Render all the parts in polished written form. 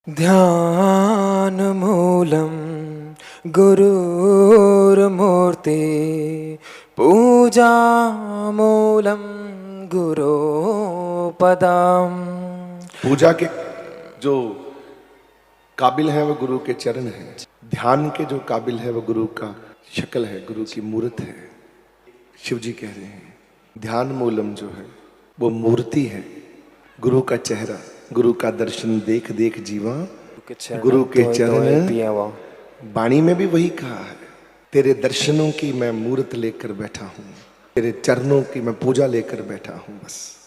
ध्यान मूलम गुरुर्मूर्ति पूजा मूलम गुरु पदम। पूजा के जो काबिल है वो गुरु के चरण है, ध्यान के जो काबिल है वो गुरु का शक्ल है, गुरु की मूर्त है। शिव जी कह रहे हैं ध्यान मूलम जो है वो मूर्ति है, गुरु का चेहरा, गुरु का दर्शन देख देख जीवा, गुरु के चरण। वाणी में भी वही कहा है, तेरे दर्शनों की मैं मूर्त लेकर बैठा हूं, तेरे चरणों की मैं पूजा लेकर बैठा हूं। बस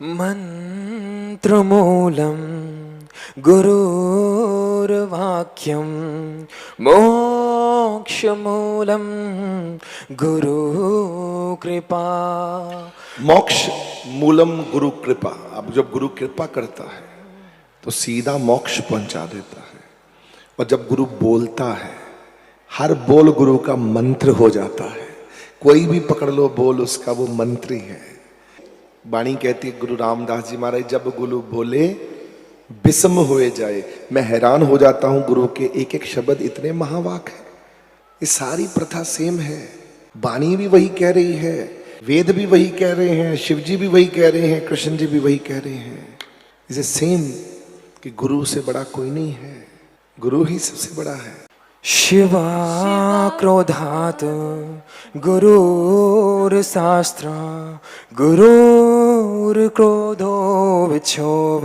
मंत्रमूलम गुरुर्वाक्यम मोक्षमूलम गुरु कृपा। मोक्ष मूलम गुरु कृपा। अब जब गुरु कृपा करता है तो सीधा मोक्ष पहुंचा देता है। और जब गुरु बोलता है, हर बोल गुरु का मंत्र हो जाता है। कोई भी पकड़ लो बोल उसका, वो मंत्र ही है। वाणी कहती है गुरु रामदास जी महाराज, जब गुरु बोले बिस्म होए जाए। मैं हैरान हो जाता हूं, गुरु के एक एक शब्द इतने महावाक है। ये सारी प्रथा सेम है, वाणी भी वही कह रही है, वेद भी वही कह रहे हैं, शिव जी भी वही कह रहे हैं, कृष्ण जी भी वही कह रहे हैं। इसे सेम कि गुरु से बड़ा कोई नहीं है, गुरु ही सबसे बड़ा है। शिवा क्रोधात गुरुर्शास्त्र गुरुर्क्रोधो विक्षोभ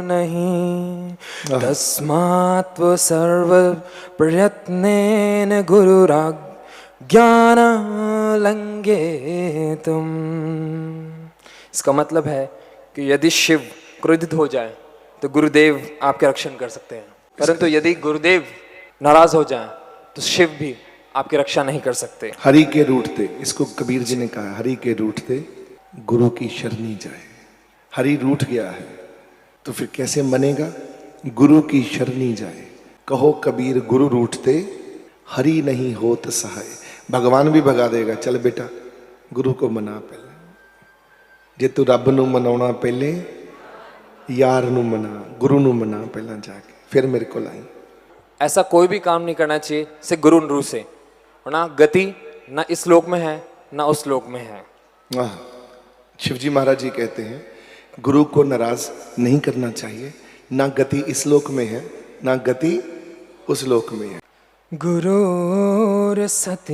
नहीं तस्मात् सर्व प्रयत्नेन गुरुराज्ञान लंघे तुम। इसका मतलब है कि यदि शिव क्रोधित हो जाए तो गुरुदेव आपके रक्षण कर सकते हैं, परंतु यदि गुरुदेव नाराज हो जाए तो शिव भी आपकी रक्षा नहीं कर सकते। हरि के रूठते, इसको कबीर जी ने कहा, हरि के रूठते गुरु की शरणी जाए। हरि रूठ गया है तो फिर कैसे मनेगा? गुरु की शरणी जाए। कहो कबीर गुरु रूठते हरि नहीं होत सहाय। भगवान भी भगा देगा, चल बेटा गुरु को मना पहले। जे तू रब नू मनाउणा पहले यार नू मना, गुरु नू मना पहला जाके, फिर मेरे को लाई। ऐसा कोई भी काम नहीं करना चाहिए से गुरु रू से, ना गति ना इस लोक में है ना उस लोक में है। शिवजी महाराज जी कहते हैं गुरु को नाराज नहीं करना चाहिए, ना गति इस लोक में है ना गति उस लोक में है। गुरुर्सति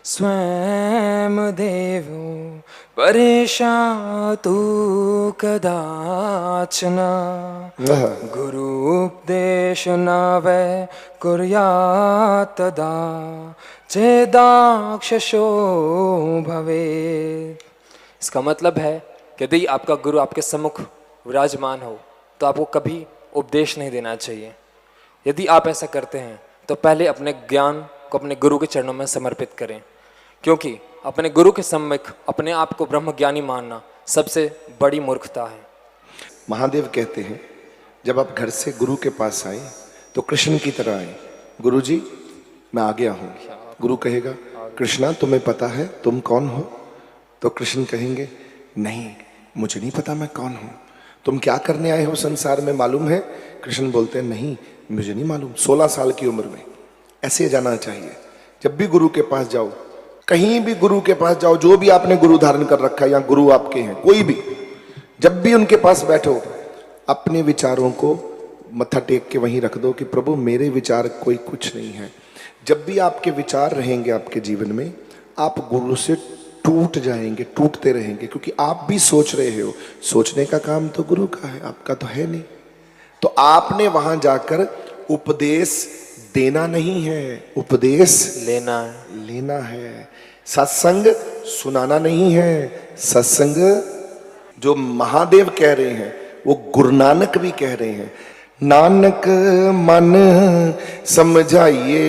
स्वयं देवो परेशातु कदाचन गुरुपदेश न वै कुर्यात् तदा चेदाक्षशो भवेत्। इसका मतलब है कि यदि आपका गुरु आपके सम्मुख विराजमान हो तो आपको कभी उपदेश नहीं देना चाहिए। यदि आप ऐसा करते हैं तो पहले अपने ज्ञान को अपने गुरु के चरणों में समर्पित करें, क्योंकि अपने गुरु के सम्मुख अपने आप को ब्रह्मज्ञानी मानना सबसे बड़ी मूर्खता है। महादेव कहते हैं जब आप घर से गुरु के पास आए तो कृष्ण की तरह आए। गुरु जी मैं आ गया हूँ। गुरु कहेगा कृष्णा तुम्हें पता है तुम कौन हो? तो कृष्ण कहेंगे नहीं मुझे नहीं पता मैं कौन हूँ। तुम क्या करने आए हो संसार में मालूम है? कृष्ण बोलते हैं नहीं मुझे नहीं मालूम। 16 साल की उम्र में ऐसे जाना चाहिए। जब भी गुरु के पास जाओ, कहीं भी गुरु के पास जाओ, जो भी आपने गुरु धारण कर रखा है या गुरु आपके हैं कोई भी, जब भी उनके पास बैठो अपने विचारों को मत्था टेक के वहीं रख दो कि प्रभु मेरे विचार कोई कुछ नहीं है। जब भी आपके विचार रहेंगे आपके जीवन में, आप गुरु से टूट जाएंगे, टूटते रहेंगे, क्योंकि आप भी सोच रहे हो। सोचने का काम तो गुरु का है, आपका तो है नहीं। तो आपने वहां जाकर उपदेश देना नहीं है, उपदेश लेना है। सत्संग सुनाना नहीं है, सत्संग जो महादेव कह रहे हैं वो गुरु नानक भी कह रहे हैं। नानक मन समझाइए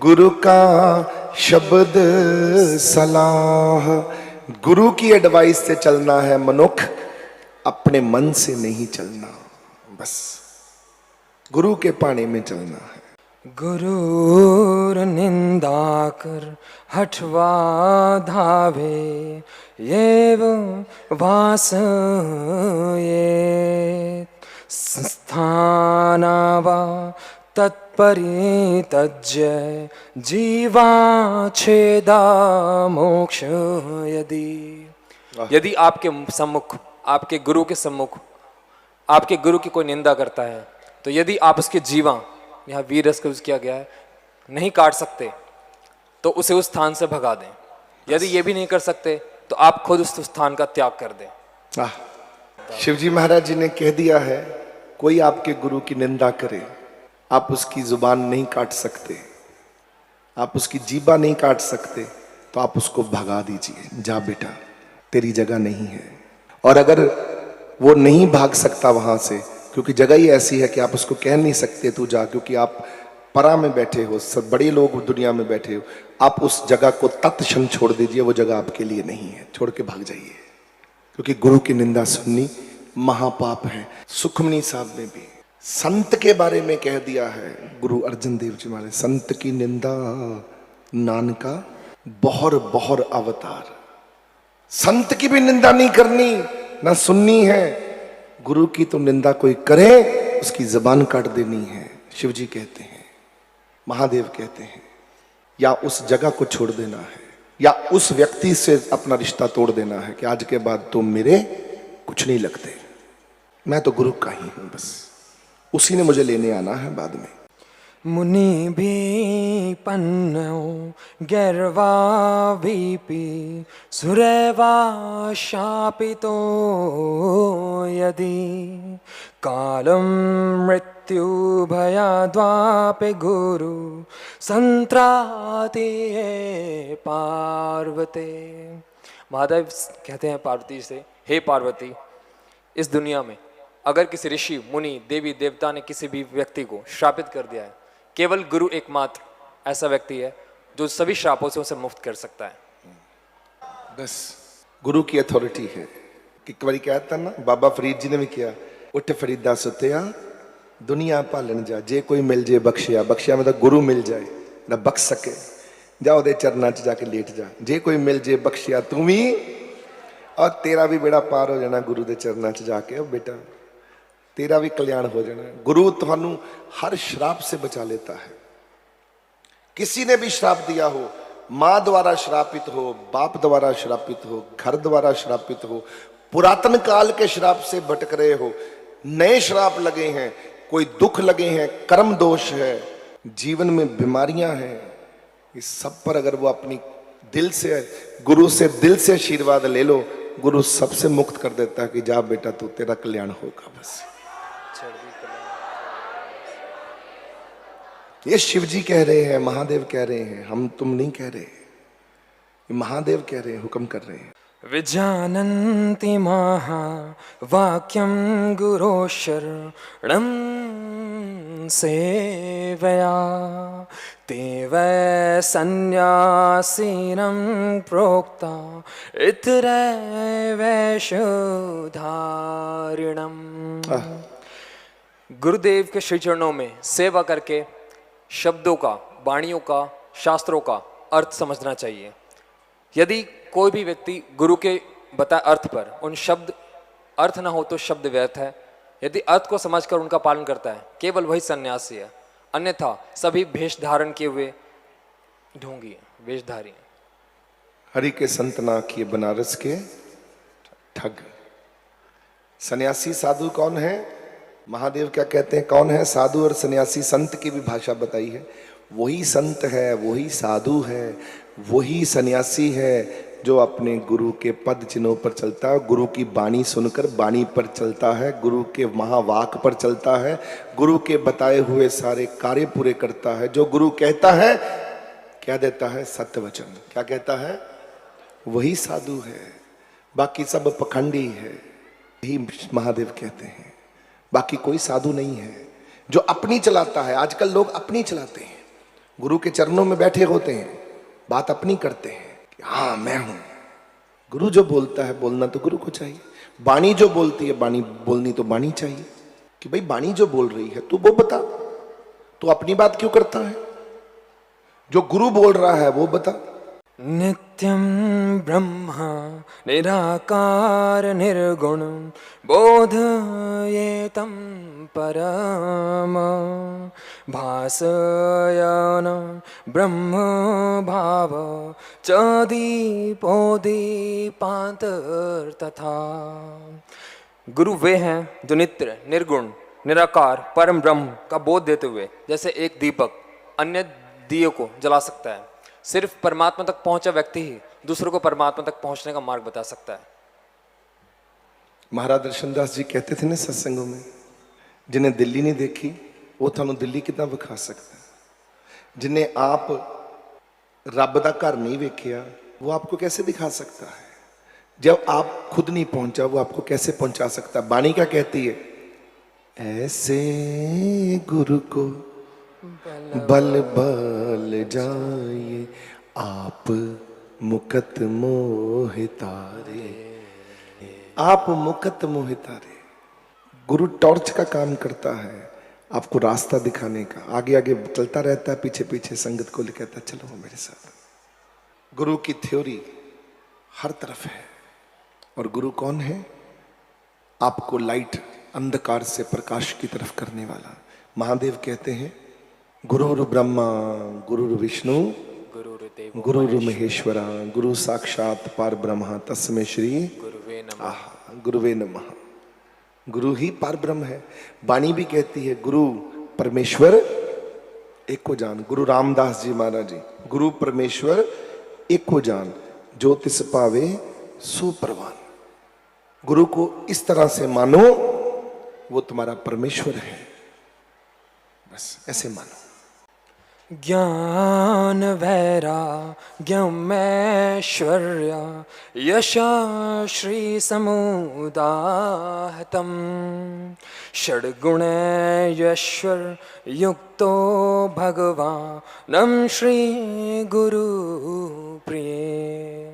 गुरु का शब्द सलाह। गुरु की एडवाइस से चलना है मनुख, अपने मन से नहीं चलना। बस गुरु के पानी में चलना है। गुरुर निंदा कर हठवा धावे ये वास ये स्थानावा तत्परित्यज्य जीवाच्छेदा मोक्ष यदि आपके सम्मुख, आपके गुरु के सम्मुख आपके गुरु की कोई निंदा करता है, तो यदि आप उसके जीवा, यहाँ वीर रस का यूज किया गया है, नहीं काट सकते तो उसे उस स्थान से भगा दें। यदि ये भी नहीं कर सकते तो आप खुद उस स्थान का त्याग कर दें। शिवजी महाराज जी ने कह दिया है, कोई आपके गुरु की निंदा करे, आप उसकी जुबान नहीं काट सकते, आप उसकी जीभा नहीं काट सकते, तो आप उसको भगा दीजिए, जा बेटा तेरी जगह नहीं है। और अगर वो नहीं भाग सकता वहां से, क्योंकि जगह ही ऐसी है कि आप उसको कह नहीं सकते तू जा, क्योंकि आप परा में बैठे हो, सब बड़े लोग दुनिया में बैठे हो, आप उस जगह को तत्क्षण छोड़ दीजिए, वो जगह आपके लिए नहीं है, छोड़ के भाग जाइए। क्योंकि गुरु की निंदा सुननी महापाप है। सुखमनी साहब ने भी संत के बारे में कह दिया है, गुरु अर्जन देव जी महाराज, संत की निंदा नानका बहुर बहुर अवतार। संत की भी निंदा नहीं करनी, ना सुननी है। गुरु की तो निंदा कोई करे उसकी जबान काट देनी है। शिव जी कहते हैं, महादेव कहते हैं, या उस जगह को छोड़ देना है, या उस व्यक्ति से अपना रिश्ता तोड़ देना है कि आज के बाद तुम मेरे कुछ नहीं लगते, मैं तो गुरु का ही हूं, बस उसी ने मुझे लेने आना है बाद में। मुनि भी पन्नो गैरवा वीपी सुरैवा शापितो यदि कालम मृत्यु भयाद्वापि गुरु संत्राति पार्वते। महादेव कहते हैं पार्वती से, हे पार्वती, इस दुनिया में अगर किसी ऋषि मुनि देवी देवता ने किसी भी व्यक्ति को श्रापित कर दिया है, केवल गुरु एकमात्र ऐसा व्यक्ति है जो सभी श्रापों से उसे मुक्त कर सकता है। बस गुरु की अथॉरिटी है। एक बारी क्या था ना, बाबा फरीद जी ने भी किया, उठ फरीदा सुतिया दुनिया पालन जा, जे कोई मिल जाए बख्शिया, बख्शिया मतलब गुरु मिल जाए ना बख्श सके, जाओ दे चरना च जाके लेट जा, जे कोई मिल जाए बख्शिया तू भी, और तेरा भी बेड़ा पार हो जाना गुरु दे चरना च जाके, बेटा तेरा भी कल्याण हो जाना। गुरु तुहानू हर श्राप से बचा लेता है। किसी ने भी श्राप दिया हो, मां द्वारा श्रापित हो, बाप द्वारा श्रापित हो, घर द्वारा श्रापित हो, पुरातन काल के श्राप से भटक रहे हो, नए श्राप लगे हैं, कोई दुख लगे हैं, कर्म दोष है, जीवन में बीमारियां हैं, इस सब पर अगर वो अपनी दिल से, गुरु से दिल से आशीर्वाद ले लो, गुरु सबसे मुक्त कर देता है कि जा बेटा तू, तेरा कल्याण होगा। बस ये शिव जी कह रहे हैं, महादेव कह रहे हैं, हम तुम नहीं कह रहे, महादेव कह रहे हैं, हुक्म कर रहे हैं। विजानन्ति महा वाक्यम गुरो शरणं सेवया ते वै सन्यासिनं प्रोक्ता इतरैवैषधारिणम्। गुरुदेव के श्री चरणों में सेवा करके शब्दों का, वाणियों का, शास्त्रों का अर्थ समझना चाहिए। यदि कोई भी व्यक्ति गुरु के बताए अर्थ पर उन शब्द अर्थ ना हो तो शब्द व्यर्थ है। यदि अर्थ को समझकर उनका पालन करता है, केवल वही सन्यासी है, अन्यथा सभी भेष धारण किए हुए ढोंगी हैं, वेशधारी हैं। हरि के संत ना किए बनारस के ठग। सन्यासी साधु कौन है? महादेव क्या कहते हैं, कौन है साधु और सन्यासी? संत की भी भाषा बताई है। वही संत है, वही साधु है, वही सन्यासी है जो अपने गुरु के पद चिन्हों पर चलता है, गुरु की बाणी सुनकर बाणी पर चलता है, गुरु के महावाक पर चलता है, गुरु के बताए हुए सारे कार्य पूरे करता है। जो गुरु कहता है क्या देता है? सत्य वचन। क्या कहता है? वही साधु है, बाकी सब पखंडी है। यही महादेव कहते हैं, बाकी कोई साधु नहीं है जो अपनी चलाता है। आजकल लोग अपनी चलाते हैं, गुरु के चरणों में बैठे होते हैं, बात अपनी करते हैं कि हाँ मैं हूं। गुरु जो बोलता है बोलना तो गुरु को चाहिए, बाणी जो बोलती है बाणी बोलनी तो बाणी चाहिए कि भाई बाणी जो बोल रही है तू वो बता, तू अपनी बात क्यों करता है? जो गुरु बोल रहा है वो बता। नित्यं ब्रह्म निराकार निर्गुण बोधयेतं परम भासयन ब्रह्म भाव च दीपोदीपांतर तथा। गुरु वे हैं जो नित्य निर्गुण निराकार परम ब्रह्म का बोध देते हुए जैसे एक दीपक अन्य दिए को जला सकता है। सिर्फ परमात्मा तक पहुंचा व्यक्ति ही दूसरों को परमात्मा तक पहुंचने का मार्ग बता सकता है। महाराज दर्शनदास जी कहते थे ना सत्संगों में, जिन्हें दिल्ली नहीं देखी वो थानू दिल्ली कितना विखा सकता है। जिन्हें आप रब दा घर नहीं वेखिया वो आपको कैसे दिखा सकता है। जब आप खुद नहीं पहुंचा वो आपको कैसे पहुंचा सकता है। बाणी क्या कहती है, ऐसे गुरु को बल बल जाइए आप मुकत मोह तारे, आप मुकत मोह तारे। गुरु टॉर्च का काम करता है, आपको रास्ता दिखाने का। आगे आगे चलता रहता है, पीछे पीछे संगत को कहता है चलो मेरे साथ। गुरु की थ्योरी हर तरफ है। और गुरु कौन है? आपको लाइट अंधकार से प्रकाश की तरफ करने वाला। महादेव कहते हैं गुरुर् ब्रह्मा गुरुर् विष्णु गुरुर् महेश्वरा गुरु साक्षात पार ब्रह्मा तस्मै श्री गुरुवे नमः। गुरु ही पार ब्रह्म है। वाणी भी कहती है गुरु परमेश्वर एक को जान। गुरु रामदास जी महाराज जी, गुरु परमेश्वर एक को जान जो तिस पावे सो परवान। गुरु को इस तरह से मानो वो तुम्हारा परमेश्वर है, बस ऐसे मानो। ज्ञान वैराग्यमैश्वर्य यश श्री समुदाहतम षड्गुणैश्वर युक्तो भगवानम श्री गुरु प्रिय।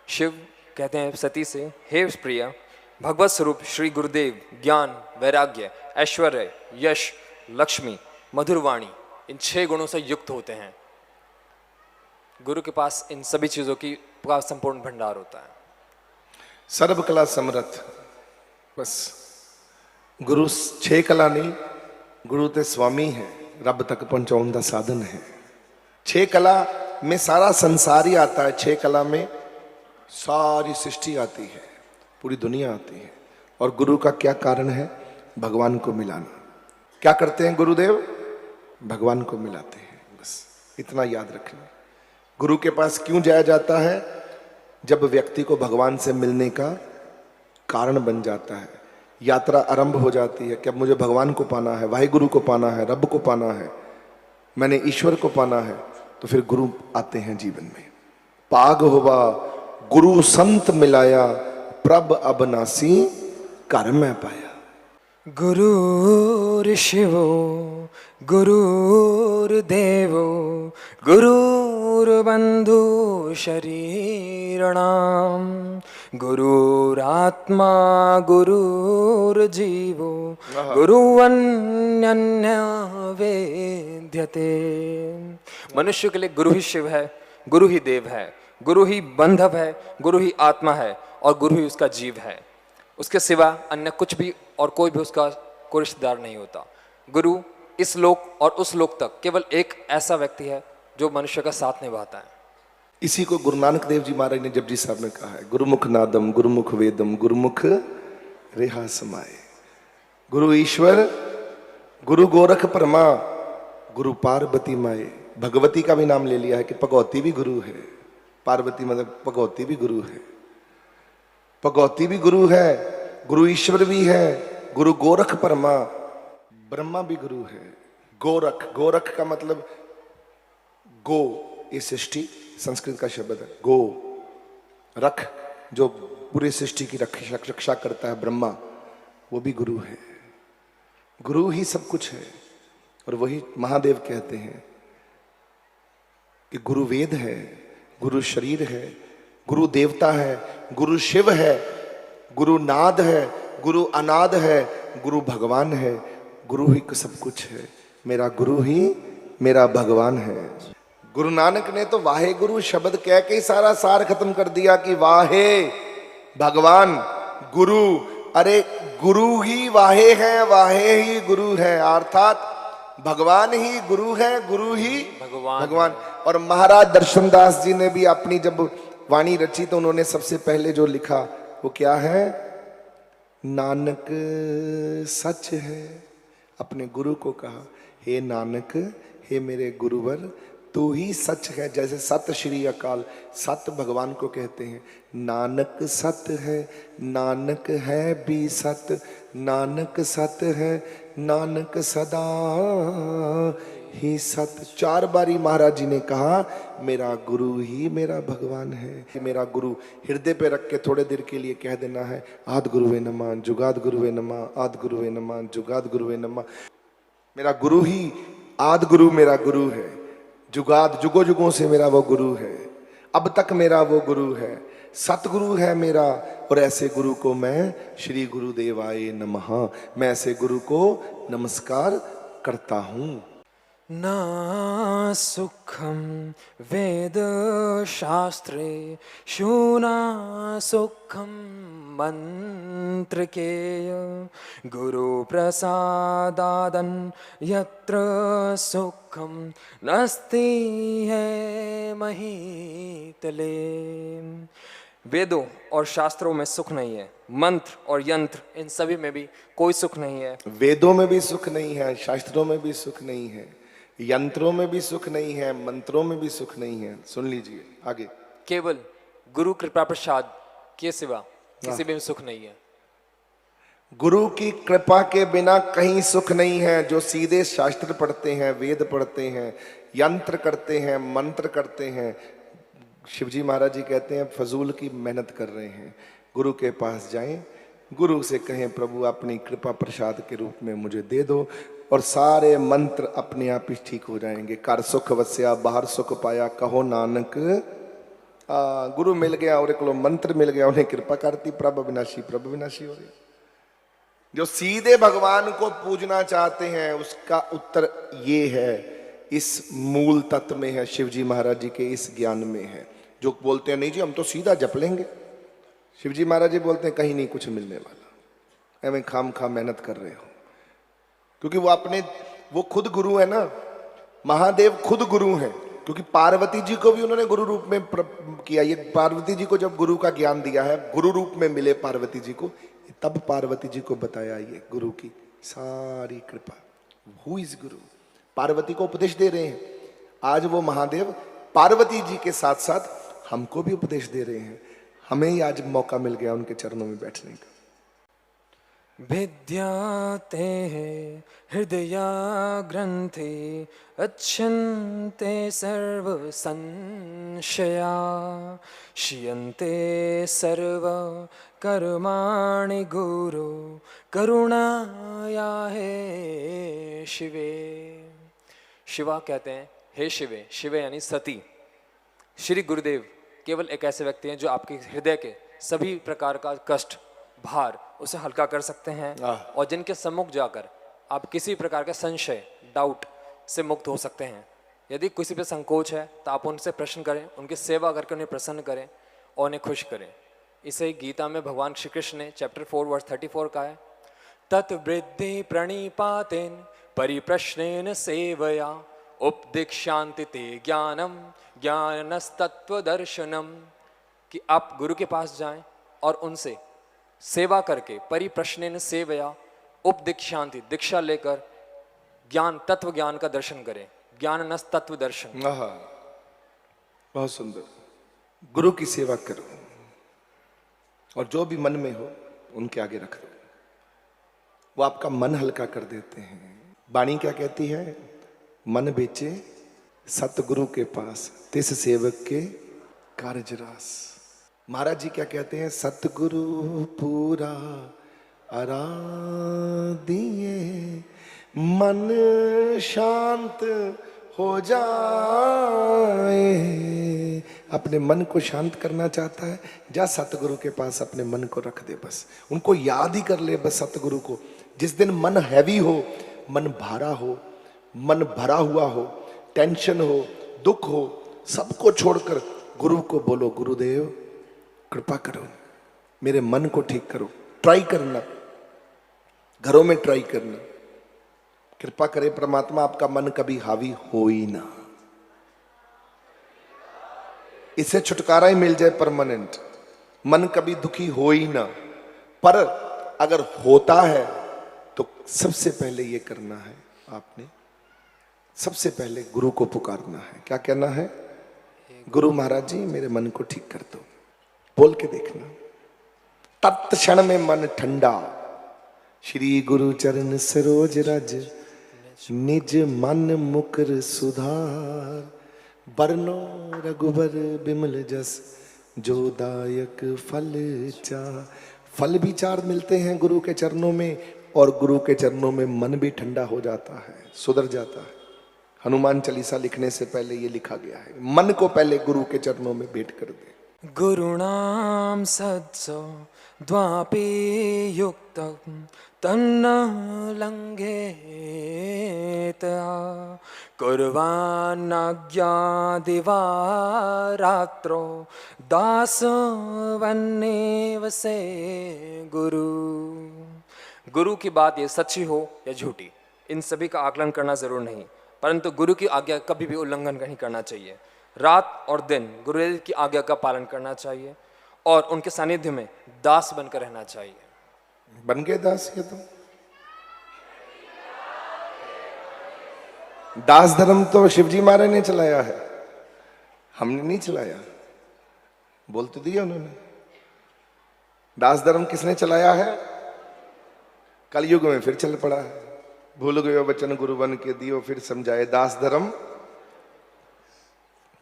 शिव कहते हैं सती से, हे प्रिय भगवत स्वरूप श्री गुरुदेव ज्ञान वैराग्य ऐश्वर्य यश लक्ष्मी मधुरवाणी इन 6 गुणों से युक्त होते हैं। गुरु के पास इन सभी चीजों का संपूर्ण भंडार होता है। सर्व कला समर्थ। बस गुरु 6 कला नहीं, गुरु ते स्वामी है, रब तक पहुंचाने का साधन है। 6 कला में सारा संसार ही आता है। 6 कला में सारी सृष्टि आती है, पूरी दुनिया आती है। और गुरु का क्या कारण है? भगवान को मिलाना। क्या करते हैं गुरुदेव? भगवान को मिलाते हैं। बस इतना याद रखना। गुरु के पास क्यों जाया जाता है? जब व्यक्ति को भगवान से मिलने का कारण बन जाता है, यात्रा आरंभ हो जाती है कि अब मुझे भगवान को पाना है, वाहिगुरु को पाना है, रब को पाना है, मैंने ईश्वर को पाना है। तो फिर गुरु आते हैं जीवन में। पाग होवा गुरु संत मिलाया प्रभ अबनासी घर में पाया। गुरुर्शिवो गुरुर्देवो गुरुर्बन्धु शरीरणाम गुरुरात्मा गुरुर्जीवो गुरुवन्यन्य वेद्यते। मनुष्य के लिए गुरु ही शिव है, गुरु ही देव है, गुरु ही बंधव है, गुरु ही आत्मा है और गुरु ही उसका जीव है। उसके सिवा अन्य कुछ भी और कोई भी उसका कोई रिश्तेदार नहीं होता। गुरु इस लोक और उस लोक तक केवल एक ऐसा व्यक्ति है जो मनुष्य का साथ निभाता है। इसी को गुरु नानक देव जी महाराज ने जपजी साहब ने कहा है, गुरुमुख नादम गुरुमुख वेदम गुरुमुख रेहा समाए। गुरु ईश्वर गुरु गोरख परमा गुरु पार्वती माए। भगवती का भी नाम ले लिया है कि भगवती भी गुरु है। पार्वती मतलब भगवती भी गुरु है। भगवती भी गुरु है, गुरु ईश्वर भी है, गुरु गोरख परमा ब्रह्मा भी गुरु है। गोरख, गोरख का मतलब गो, ये सृष्टि संस्कृत का शब्द है। गो रख, जो पूरी सृष्टि की रक्षा करता है, ब्रह्मा, वो भी गुरु है। गुरु ही सब कुछ है। और वही महादेव कहते हैं कि गुरु वेद है, गुरु शरीर है, गुरु देवता है, गुरु शिव है, गुरु नाद है, गुरु अनाद है, गुरु भगवान है। गुरु ही सब कुछ है। मेरा गुरु ही मेरा भगवान है। गुरु नानक ने तो वाहे गुरु शब्द कह के ही सारा सार खत्म कर दिया कि वाहे भगवान गुरु। अरे गुरु ही वाहे हैं, वाहे ही गुरु है, अर्थात भगवान ही गुरु है, गुरु ही भगवान। और महाराज दर्शनदास जी ने भी अपनी जब वाणी रची तो उन्होंने सबसे पहले जो लिखा वो क्या है? नानक सच है। अपने गुरु को कहा, हे नानक, हे मेरे गुरुवर, तू ही सच है। जैसे सत श्री अकाल, सत भगवान को कहते हैं। नानक सत है, नानक है भी सत, नानक सत है, नानक सदा ही सत। 4 बारी महाराज जी ने कहा मेरा गुरु ही मेरा भगवान है। मेरा गुरु हृदय पे रख के थोड़े देर के लिए कह देना है, आद गुरुवे नमः, जुगाद गुरुवे नमः, आद गुरुवे नमः, जुगाद गुरुवे नमः। मेरा गुरु ही आद गुरु मेरा गुरु है, जुगाद जुगो जुगों से मेरा वो गुरु है, अब तक मेरा वो गुरु है, सतगुरु है मेरा। और ऐसे गुरु को मैं श्री गुरुदेवाय नमः, मैं ऐसे गुरु को नमस्कार करता हूं। न सुखम वेद शास्त्रे शूना सुखम मंत्र केय, गुरु प्रसादादन यत्र सुखम नस्ति है महीतले। वेदों और शास्त्रों में सुख नहीं है, मंत्र और यंत्र इन सभी में भी कोई सुख नहीं है। वेदों में भी सुख नहीं है, शास्त्रों में भी सुख नहीं है, यंत्रों में भी सुख नहीं है, मंत्रों में भी सुख नहीं है। सुन लीजिए आगे। केवल गुरु कृपा प्रसाद के सिवा किसी में सुख नहीं है। गुरु की कृपा के बिना कहीं सुख नहीं है। जो सीधे शास्त्र पढ़ते हैं, वेद पढ़ते हैं, यंत्र करते हैं, मंत्र करते हैं, शिवजी महाराज जी कहते हैं फजूल की मेहनत कर रहे हैं। गुरु के पास जाएं, गुरु से कहें प्रभु अपनी कृपा प्रसाद के रूप में मुझे दे दो, और सारे मंत्र अपने आप ही ठीक हो जाएंगे। कर सुख वस्या बाहर सुख पाया, कहो नानक। गुरु मिल गया और एक मंत्र मिल गया, उन्हें कृपा करती प्रभु विनाशी हो गया। जो सीधे भगवान को पूजना चाहते हैं उसका उत्तर ये है, इस मूल तत्व में है, शिवजी महाराज जी के इस ज्ञान में है। जो बोलते हैं नहीं जी हम तो सीधा जप लेंगे, शिवजी महाराज जी बोलते हैं कहीं नहीं कुछ मिलने वाला, एवं खाम खा मेहनत कर रहे हो। क्योंकि वो खुद गुरु है ना, महादेव खुद गुरु हैं। क्योंकि पार्वती जी को भी उन्होंने गुरु रूप में किया। ये पार्वती जी को जब गुरु का ज्ञान दिया है, गुरु रूप में मिले पार्वती जी को, तब पार्वती जी को बताया ये गुरु की सारी कृपा। हु इज गुरु? पार्वती को उपदेश दे रहे हैं। आज वो महादेव पार्वती जी के साथ साथ हमको भी उपदेश दे रहे हैं। हमें ही आज मौका मिल गया उनके चरणों में बैठने का। विद्याते हृदय ग्रंथे अच्छन्ते सर्व संशया, शियन्ते सर्व कर्माणि गुरु करुणाया हे शिवे। शिवा कहते हैं हे शिवे, शिवे यानी सती। श्री गुरुदेव केवल एक ऐसे व्यक्ति हैं जो आपके हृदय के सभी प्रकार का कष्ट, भार उसे हल्का कर सकते हैं, और जिनके सम्मुख जाकर आप किसी प्रकार का संशय, डाउट से मुक्त हो सकते हैं। यदि किसी पे संकोच है तो आप उनसे प्रश्न करें, उनकी सेवा करके उन्हें प्रसन्न करें और उन्हें खुश करें। इसे गीता में भगवान श्री कृष्ण ने चैप्टर 4 वर्स 34 का है, तत्वृद्धि प्रणिपातेन परिप्रश्नेन सेवया उपदिक्षान्ति ते ज्ञानम ज्ञानस्तत्वदर्शनम। कि आप गुरु के पास जाएं और उनसे सेवा करके परिप्रश्नेन सेवया उपदिक्षान्ति, दीक्षा लेकर ज्ञान, तत्व ज्ञान का दर्शन करें। ज्ञाननस तत्व दर्शन। बहुत सुंदर। गुरु की सेवा करो और जो भी मन में हो उनके आगे रख दो, वो आपका मन हल्का कर देते हैं। वाणी क्या कहती है? मन बेचे सतगुरु के पास, तिस सेवक के कार्य रास। महाराज जी क्या कहते हैं? सतगुरु पूरा आराधिए, मन शांत हो जाए। अपने मन को शांत करना चाहता है, जा सतगुरु के पास अपने मन को रख दे, बस उनको याद ही कर ले, बस सतगुरु को। जिस दिन मन हैवी हो, मन भारा हो, मन भरा हुआ हो, टेंशन हो, दुख हो, सबको छोड़कर गुरु को बोलो, गुरुदेव कृपा करो, मेरे मन को ठीक करो। ट्राई करना, घरों में ट्राई करना, कृपा करे परमात्मा आपका मन कभी हावी हो ही ना, इससे छुटकारा ही मिल जाए परमानेंट। मन कभी दुखी हो ही ना, पर अगर होता है तो सबसे पहले ये करना है, आपने सबसे पहले गुरु को पुकारना है। क्या कहना है? गुरु महाराज जी मेरे मन को ठीक कर दो, बोल के देखना। तत्क्षण में मन ठंडा, श्री गुरु चरण सरोज रज, निज मन मुकर सुधार, बरनो रघुबर बिमल जस, जो दायक फल चार। फल भी चार मिलते हैं गुरु के चरणों में, और गुरु के चरणों में मन भी ठंडा हो जाता है, सुधर जाता है। हनुमान चालीसा लिखने से पहले ये लिखा गया है, मन को पहले गुरु के चरणों में भेंट कर दे। गुरुणाम सत्सो द्वापि युक्तम तन्न लंघेत, कुर्वान्नाज्ञादिवा रात्रो दासवन्नेव से गुरु। गुरु की बात ये सच्ची हो या झूठी, इन सभी का आकलन करना जरूर नहीं, परंतु गुरु की आज्ञा कभी भी उल्लंघन नहीं करना चाहिए। रात और दिन गुरुदेव की आज्ञा का पालन करना चाहिए और उनके सानिध्य में दास बनकर रहना चाहिए। बन गए दास? ये तो दास धर्म तो शिवजी महाराज ने चलाया है, हमने नहीं चलाया। बोल तो दिया उन्होंने। दास धर्म किसने चलाया है? कलयुग में फिर चल पड़ा है। भूल गयो वचन गुरु बन के दियो, फिर समझाए दास धर्म।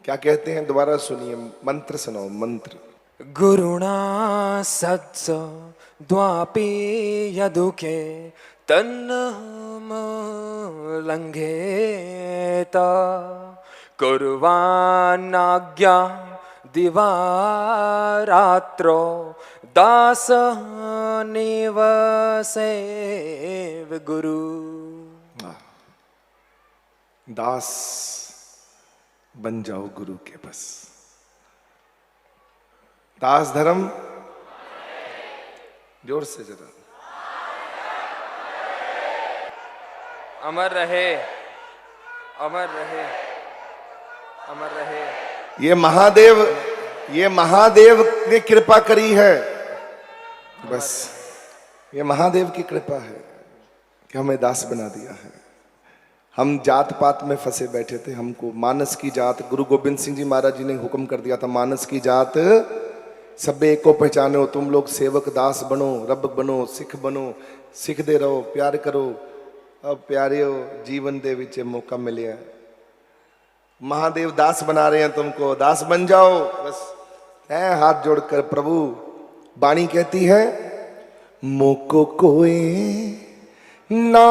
क्या कहते हैं? दोबारा सुनिए, मंत्र सुनाओ, मंत्र। गुरुणा सत्स द्वापि यदुके तन्न लंघेत, कुर्वान्नाज्ञा दिवा रात्रो दासनेव सेव गुरु। दास बन जाओ गुरु के बस। दास धर्म जोर से जरा। अमर रहे, अमर रहे, अमर रहे। ये महादेव ने कृपा करी है, बस ये महादेव की कृपा है कि हमें दास बना दिया है। हम जात पात में फंसे बैठे थे, हमको मानस की जात, गुरु गोविंद सिंह जी महाराज जी ने हुक्म कर दिया था, मानस की जात सबे को पहचानो, तुम लोग सेवक दास बनो, रब बनो, सिख बनो, सिखते रहो, प्यार करो। अब प्यारियो जीवन दे विच मौका मिले, महादेव दास बना रहे हैं तुमको, दास बन जाओ बस। है हाथ जोड़कर प्रभु, बाणी कहती है, मोको कोई ना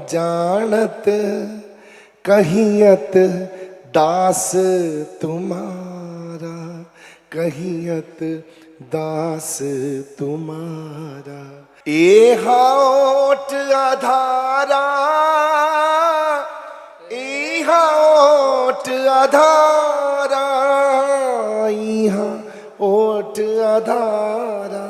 जानत कहियत दास तुम्हारा, कहियत दास तुम्हारा। ए होठ आधारा, ए होठ आधारा, इहा ओठ आधारा,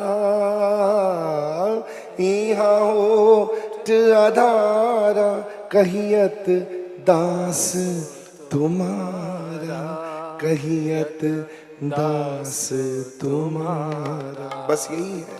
इहा ओठ आधारा, कहियत दास तुम्हारा, कहियत दास तुम्हारा। बस यही है।